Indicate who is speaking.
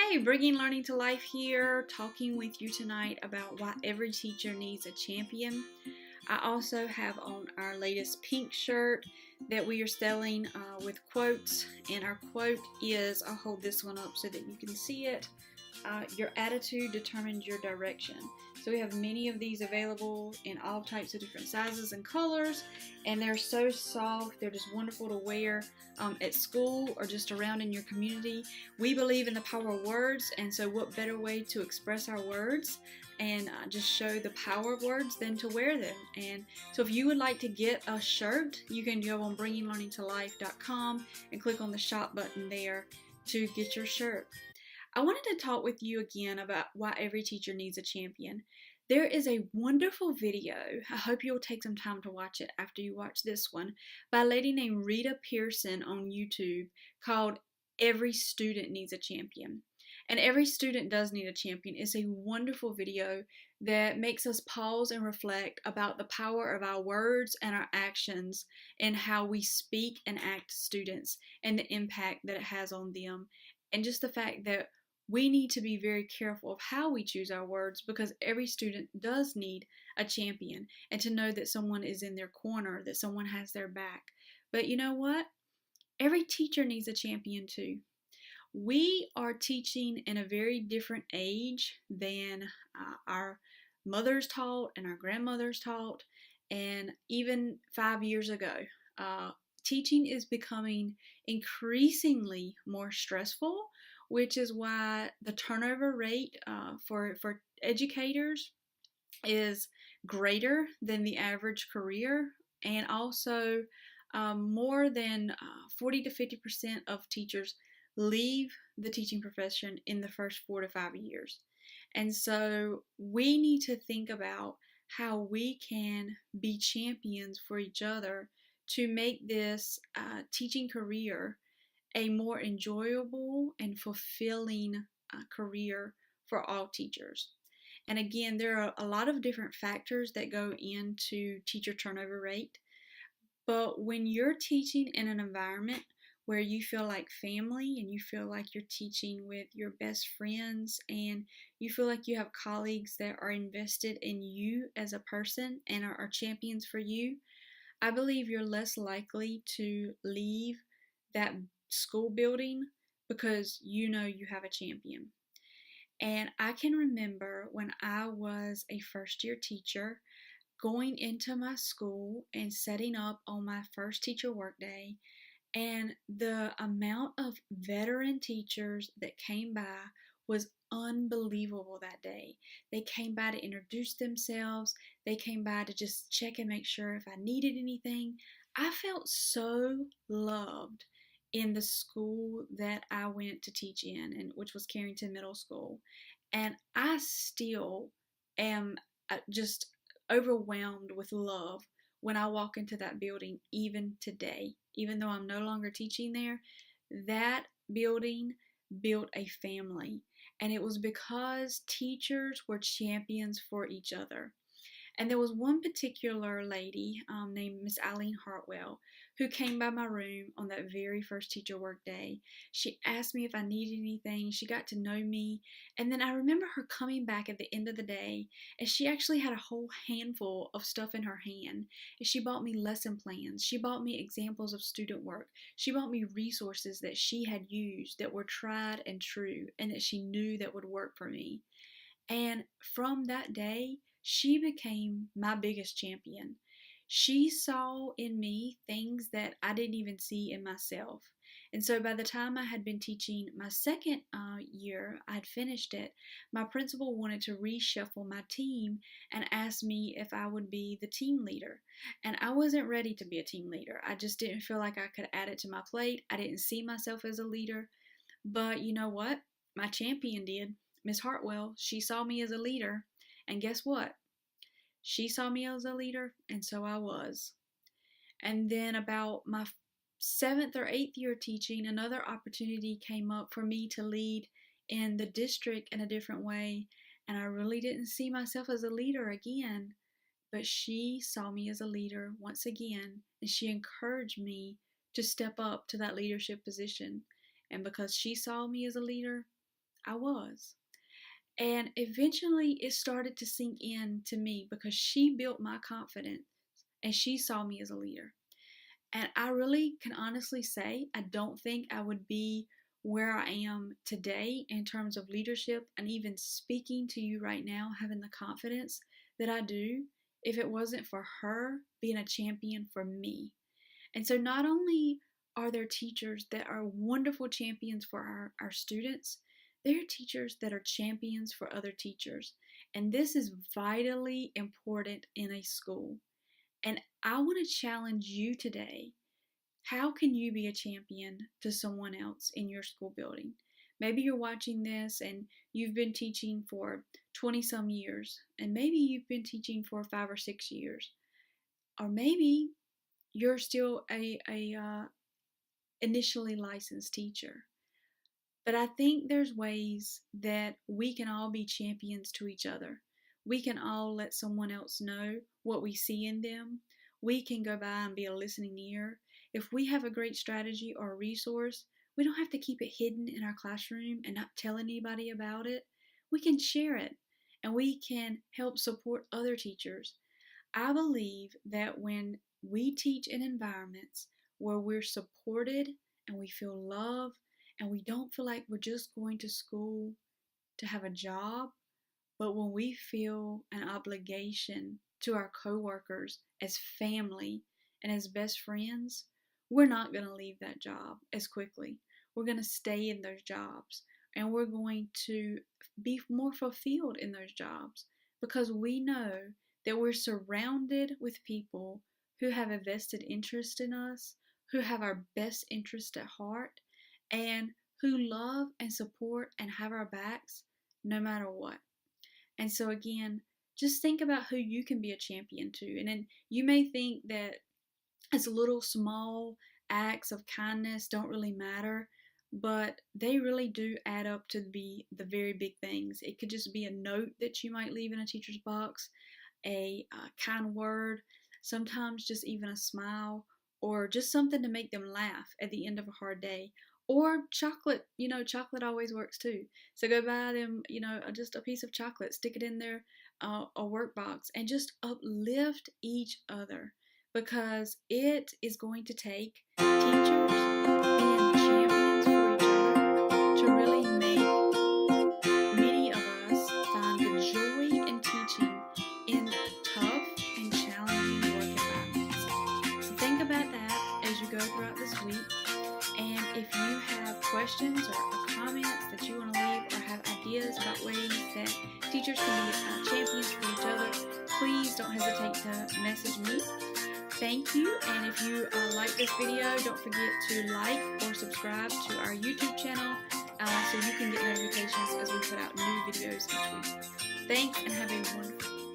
Speaker 1: Hey, bringing learning to life here, talking with you tonight about why every teacher needs a champion. I also have on our latest pink shirt that we are selling with quotes, and our quote is, I'll hold this one up so that you can see it, your attitude determines your direction. So we have many of these available in all types of different sizes and colors, and they're so soft. They're just wonderful to wear at school or just around in your community. We believe in the power of words, and so what better way to express our words and just show the power of words than to wear them. And so if you would like to get a shirt, you can go on bringinglearningtolife.com and click on the shop button there to get your shirt. I wanted to talk with you again about why every teacher needs a champion. There is a wonderful video, I hope you'll take some time to watch it after you watch this one, by a lady named Rita Pearson on YouTube called Every Student Needs a Champion. And every student does need a champion. It's a wonderful video that makes us pause and reflect about the power of our words and our actions and how we speak and act to students and the impact that it has on them. And just the fact that we need to be very careful of how we choose our words, because every student does need a champion and to know that someone is in their corner, that someone has their back. But you know what? Every teacher needs a champion too. We are teaching in a very different age than our mothers taught and our grandmothers taught, and even 5 years ago. Teaching is becoming increasingly more stressful, which is why the turnover rate for educators is greater than the average career, and also more than 40 to 50% of teachers leave the teaching profession in the first 4 to 5 years. And so we need to think about how we can be champions for each other to make this teaching career a more enjoyable and fulfilling career for all teachers. And again, there are a lot of different factors that go into teacher turnover rate. But when you're teaching in an environment where you feel like family and you feel like you're teaching with your best friends and you feel like you have colleagues that are invested in you as a person and are champions for you, I believe you're less likely to leave that school building because you know you have a champion. And I can remember when I was a first year teacher, going into my school and setting up on my first teacher workday, and the amount of veteran teachers that came by was unbelievable that day. They came by to introduce themselves. They came by to just check and make sure if I needed anything. I felt so loved in the school that I went to teach in, and which was Carrington Middle School. And I still am just overwhelmed with love when I walk into that building, even today. Even though I'm no longer teaching there, that building built a family. And it was because teachers were champions for each other. And there was one particular lady named Miss Eileen Hartwell who came by my room on that very first teacher work day. She asked me if I needed anything. She got to know me. And then I remember her coming back at the end of the day, and she actually had a whole handful of stuff in her hand. And she bought me lesson plans. She bought me examples of student work. She bought me resources that she had used that were tried and true and that she knew that would work for me. And from that day, she became my biggest champion. She saw in me things that I didn't even see in myself. And so by the time I had been teaching my second year, I had finished it, my principal wanted to reshuffle my team and asked me if I would be the team leader. And I wasn't ready to be a team leader. I just didn't feel like I could add it to my plate. I didn't see myself as a leader. But you know what? My champion did. Miss Hartwell, she saw me as a leader. And guess what? She saw me as a leader, and so I was. And then about my 7th or 8th year teaching, another opportunity came up for me to lead in the district in a different way. And I really didn't see myself as a leader again. But she saw me as a leader once again, and she encouraged me to step up to that leadership position. And because she saw me as a leader, I was. And eventually it started to sink in to me because she built my confidence and she saw me as a leader. And I really can honestly say I don't think I would be where I am today in terms of leadership and even speaking to you right now, having the confidence that I do, if it wasn't for her being a champion for me. And so not only are there teachers that are wonderful champions for our students, there are teachers that are champions for other teachers. And this is vitally important in a school. And I want to challenge you today. How can you be a champion to someone else in your school building? Maybe you're watching this and you've been teaching for 20 some years, and maybe you've been teaching for 5 or 6 years, or maybe you're still a initially licensed teacher. But I think there's ways that we can all be champions to each other. We can all let someone else know what we see in them. We can go by and be a listening ear. If we have a great strategy or a resource, we don't have to keep it hidden in our classroom and not tell anybody about it. We can share it and we can help support other teachers. I believe that when we teach in environments where we're supported and we feel love and we don't feel like we're just going to school to have a job, but when we feel an obligation to our coworkers as family and as best friends, we're not going to leave that job as quickly. We're going to stay in those jobs and we're going to be more fulfilled in those jobs because we know that we're surrounded with people who have a vested interest in us, who have our best interest at heart, and who love and support and have our backs no matter what. And so again, just think about who you can be a champion to. And then you may think that as little small acts of kindness don't really matter, but they really do add up to be the very big things. It could just be a note that you might leave in a teacher's box, a kind word, sometimes just even a smile, or just something to make them laugh at the end of a hard day. Or chocolate, chocolate always works too. So go buy them, just a piece of chocolate, stick it in their a work box, and just uplift each other because it is going to take teachers being champions for each other to really make many of us find the joy in teaching in tough and challenging work environments. So think about that as you go throughout this week. And if you have questions or comments that you want to leave or have ideas about ways that teachers can be champions for each other, please don't hesitate to message me. Thank you, and if you like this video, don't forget to like or subscribe to our YouTube channel so you can get notifications as we put out new videos each week. Thanks, and have a wonderful